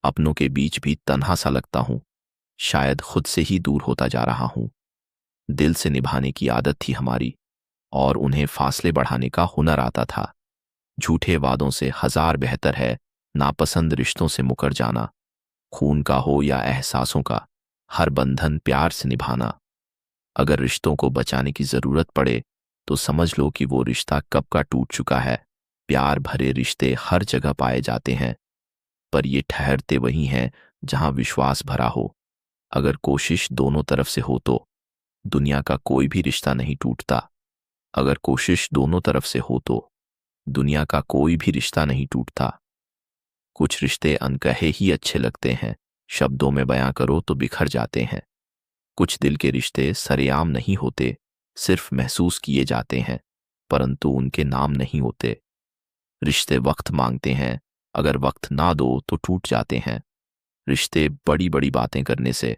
अपनों के बीच भी तन्हा सा लगता हूँ। शायद खुद से ही दूर होता जा रहा हूँ। दिल से निभाने की आदत थी हमारी, और उन्हें फासले बढ़ाने का हुनर आता था। झूठे वादों से हजार बेहतर है नापसंद रिश्तों से मुकर जाना। खून का हो या एहसासों का, हर बंधन प्यार से निभाना। अगर रिश्तों को बचाने की जरूरत पड़े तो समझ लो कि वो रिश्ता कब का टूट चुका है। प्यार भरे रिश्ते हर जगह पाए जाते हैं, पर ये ठहरते वहीं हैं जहां विश्वास भरा हो। अगर कोशिश दोनों तरफ से हो तो दुनिया का कोई भी रिश्ता नहीं टूटता। अगर कोशिश दोनों तरफ से हो तो दुनिया का कोई भी रिश्ता नहीं टूटता। कुछ रिश्ते अनकहे ही अच्छे लगते हैं, शब्दों में बयां करो तो बिखर जाते हैं। कुछ दिल के रिश्ते सरेआम नहीं होते, सिर्फ महसूस किए जाते हैं, परंतु उनके नाम नहीं होते। रिश्ते वक्त मांगते हैं, अगर वक्त ना दो तो टूट जाते हैं। रिश्ते बड़ी बड़ी बातें करने से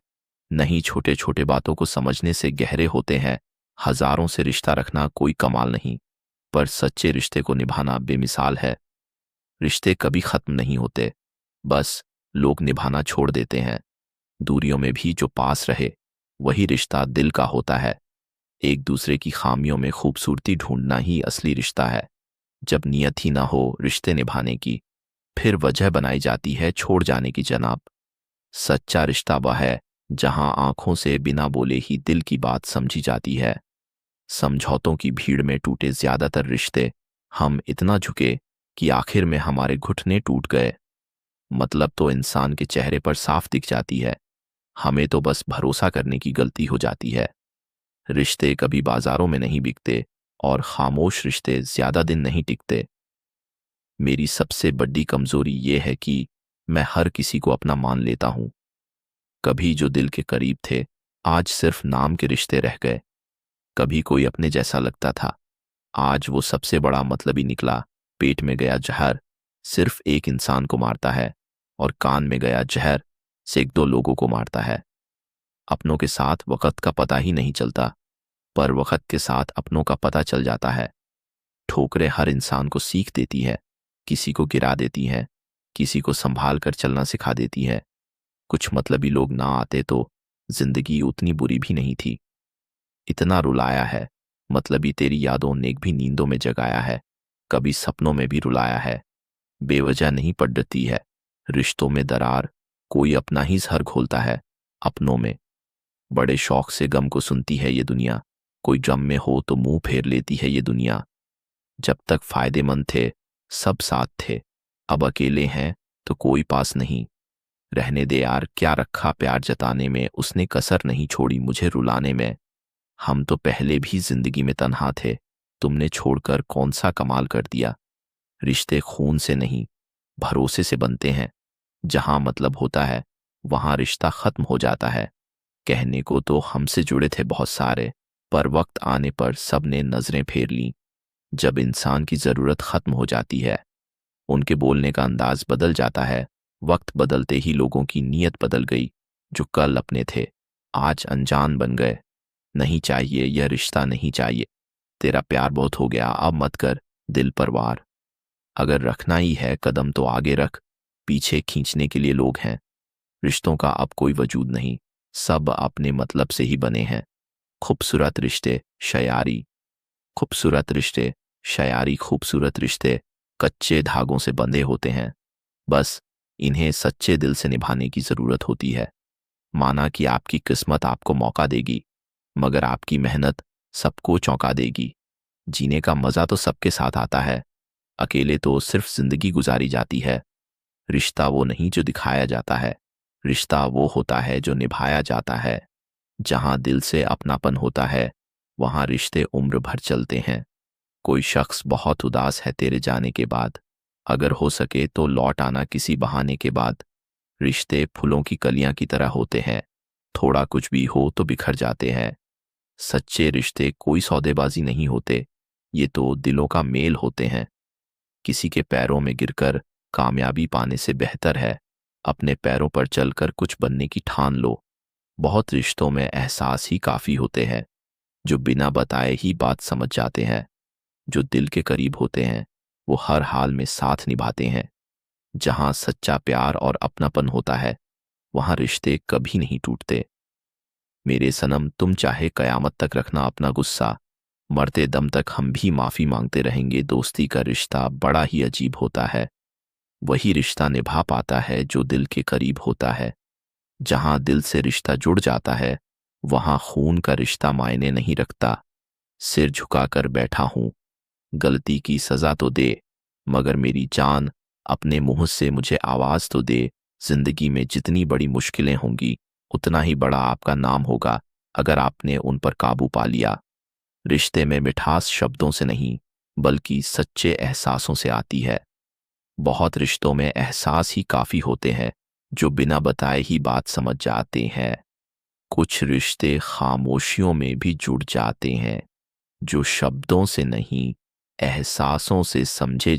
नहीं, छोटे छोटे बातों को समझने से गहरे होते हैं। हजारों से रिश्ता रखना कोई कमाल नहीं, पर सच्चे रिश्ते को निभाना बेमिसाल है। रिश्ते कभी खत्म नहीं होते, बस लोग निभाना छोड़ देते हैं। दूरियों में भी जो पास रहे वही रिश्ता दिल का होता है। एक दूसरे की खामियों में खूबसूरती ढूंढना ही असली रिश्ता है। जब नियत ही ना हो रिश्ते निभाने की, फिर वजह बनाई जाती है छोड़ जाने की जनाब। सच्चा रिश्ता वह है जहां आंखों से बिना बोले ही दिल की बात समझी जाती है। समझौतों की भीड़ में टूटे ज्यादातर रिश्ते, हम इतना झुके कि आखिर में हमारे घुटने टूट गए। मतलब तो इंसान के चेहरे पर साफ दिख जाती है, हमें तो बस भरोसा करने की गलती हो जाती है। रिश्ते कभी बाजारों में नहीं बिकते, और खामोश रिश्ते ज्यादा दिन नहीं टिकते। मेरी सबसे बड़ी कमजोरी ये है कि मैं हर किसी को अपना मान लेता हूं। कभी जो दिल के करीब थे, आज सिर्फ नाम के रिश्ते रह गए। कभी कोई अपने जैसा लगता था, आज वो सबसे बड़ा मतलबी निकला। पेट में गया जहर सिर्फ एक इंसान को मारता है, और कान में गया जहर सैकड़ों लोगों को मारता है। अपनों के साथ वक्त का पता ही नहीं चलता, पर वक्त के साथ अपनों का पता चल जाता है। ठोकरें हर इंसान को सीख देती है, किसी को गिरा देती है, किसी को संभाल कर चलना सिखा देती है। कुछ मतलबी लोग ना आते तो जिंदगी उतनी बुरी भी नहीं थी। इतना रुलाया है, मतलबी तेरी यादों ने भी नींदों में जगाया है, कभी सपनों में भी रुलाया है। बेवजह नहीं पड़ती है रिश्तों में दरार, कोई अपना ही जहर घोलता है अपनों में। बड़े शौक से गम को सुनती है ये दुनिया, कोई गम में हो तो मुंह फेर लेती है ये दुनिया। जब तक फायदेमंद थे सब साथ थे, अब अकेले हैं तो कोई पास नहीं। रहने दे यार, क्या रखा प्यार जताने में, उसने कसर नहीं छोड़ी मुझे रुलाने में। हम तो पहले भी जिंदगी में तन्हा थे, तुमने छोड़कर कौन सा कमाल कर दिया। रिश्ते खून से नहीं, भरोसे से बनते हैं। जहां मतलब होता है वहां रिश्ता खत्म हो जाता है। कहने को तो हमसे जुड़े थे बहुत सारे, पर वक्त आने पर सबने नजरें फेर लीं। जब इंसान की जरूरत खत्म हो जाती है, उनके बोलने का अंदाज बदल जाता है। वक्त बदलते ही लोगों की नीयत बदल गई। जो कल अपने थे आज अनजान बन गए। नहीं चाहिए यह रिश्ता, नहीं चाहिए। तेरा प्यार बहुत हो गया, अब मत कर दिल पर वार। अगर रखना ही है कदम तो आगे रख, पीछे खींचने के लिए लोग हैं। रिश्तों का अब कोई वजूद नहीं, सब अपने मतलब से ही बने हैं। खूबसूरत रिश्ते शयारी, खूबसूरत रिश्ते शयारी, खूबसूरत रिश्ते कच्चे धागों से बंधे होते हैं। बस इन्हें सच्चे दिल से निभाने की जरूरत होती है। माना कि आपकी किस्मत आपको मौका देगी, मगर आपकी मेहनत सबको चौंका देगी। जीने का मजा तो सबके साथ आता है, अकेले तो सिर्फ जिंदगी गुजारी जाती है। रिश्ता वो नहीं जो दिखाया जाता है, रिश्ता वो होता है जो निभाया जाता है। जहां दिल से अपनापन होता है वहां रिश्ते उम्र भर चलते हैं। कोई शख्स बहुत उदास है तेरे जाने के बाद, अगर हो सके तो लौट आना किसी बहाने के बाद। रिश्ते फूलों की कलियां की तरह होते हैं, थोड़ा कुछ भी हो तो बिखर जाते हैं। सच्चे रिश्ते कोई सौदेबाजी नहीं होते, ये तो दिलों का मेल होते हैं। किसी के पैरों में गिरकर कामयाबी पाने से बेहतर है अपने पैरों पर चलकर कुछ बनने की ठान लो। बहुत रिश्तों में एहसास ही काफी होते हैं, जो बिना बताए ही बात समझ जाते हैं। जो दिल के करीब होते हैं वो हर हाल में साथ निभाते हैं। जहां सच्चा प्यार और अपनापन होता है वहां रिश्ते कभी नहीं टूटते। मेरे सनम, तुम चाहे कयामत तक रखना अपना गुस्सा, मरते दम तक हम भी माफी मांगते रहेंगे। दोस्ती का रिश्ता बड़ा ही अजीब होता है। वही रिश्ता निभा पाता है जो दिल के करीब होता है। जहां दिल से रिश्ता जुड़ जाता है वहां खून का रिश्ता मायने नहीं रखता। सिर झुकाकर बैठा हूं, गलती की सजा तो दे, मगर मेरी जान अपने मुंह से मुझे आवाज तो दे। जिंदगी में जितनी बड़ी मुश्किलें होंगी उतना ही बड़ा आपका नाम होगा अगर आपने उन पर काबू पा लिया। रिश्ते में मिठास शब्दों से नहीं बल्कि सच्चे एहसासों से आती है। बहुत रिश्तों में एहसास ही काफी होते हैं जो बिना बताए ही बात समझ जाते हैं। कुछ रिश्ते खामोशियों में भी जुड़ जाते हैं जो शब्दों से नहीं एहसासों से समझे